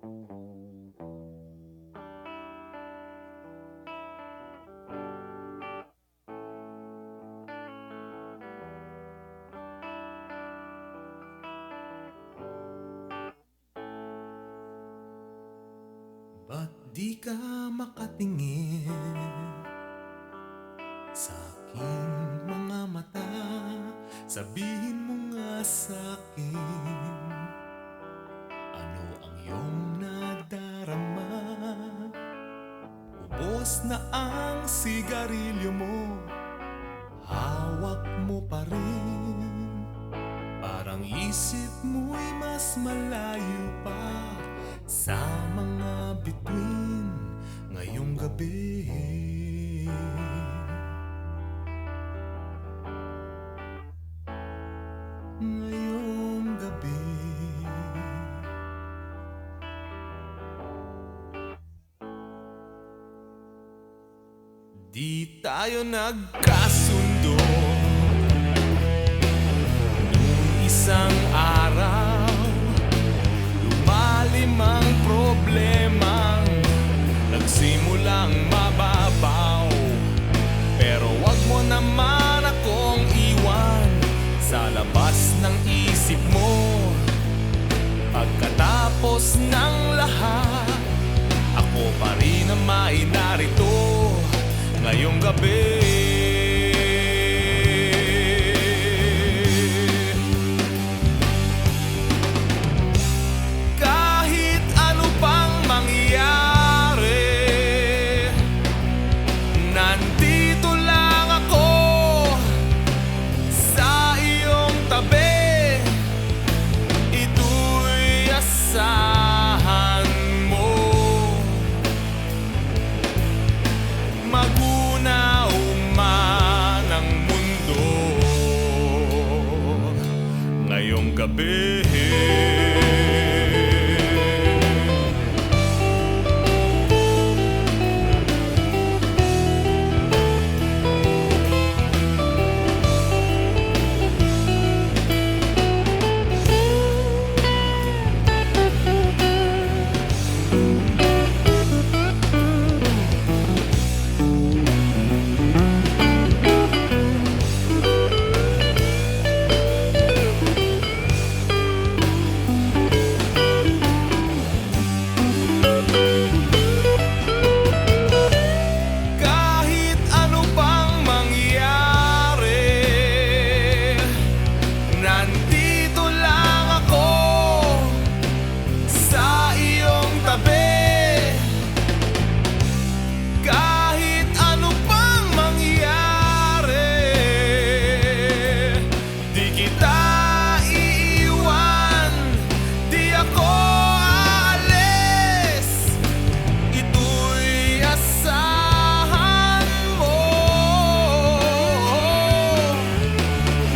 Ba't di ka makatingin sa aking mga mata? Sabihin mo nga sa'kin, ano ang iyong nadarama? Ubos na ang sigarilyo mo, hawak mo pa rin. Parang isip mo'y mas malayo pa sa mga bituin ngayong gabi. Ngayong gabi, di tayo nagkasundo nung isang araw. Lumalim ang problemang nagsimulang mababaw. Pero wag mo naman akong iwan sa labas ng isip mo. Pagkatapos ng lahat, ako pa rin ang may narito ngayong gabi. Kahit ano pang mangyari, nandito lang ako sa iyong tabi. Ito'y asahan mo. Magunaw man ang mundo ngayong gabi. Kahit ano pang mangyari, nandito lang ako sa iyong tabi. Kahit ano pang mangyari, di kita iiwan, di ako aalis. Ito'y asahan mo.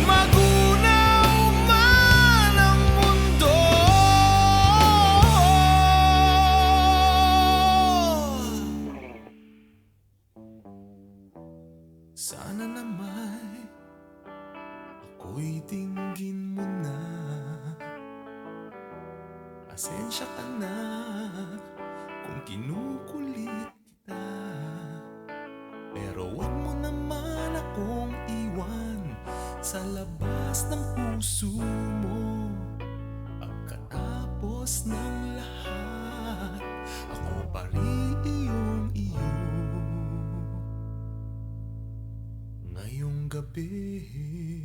Magunaw man ang mundo, sana naman ako'y dinggin mo na. Pasensya ka na kung kinukulit kita, pero wag mo naman akong iwan sa labas ng puso mo. Pagkatapos ng lahat, ako pa rin iyong-iyo ngayong gabi.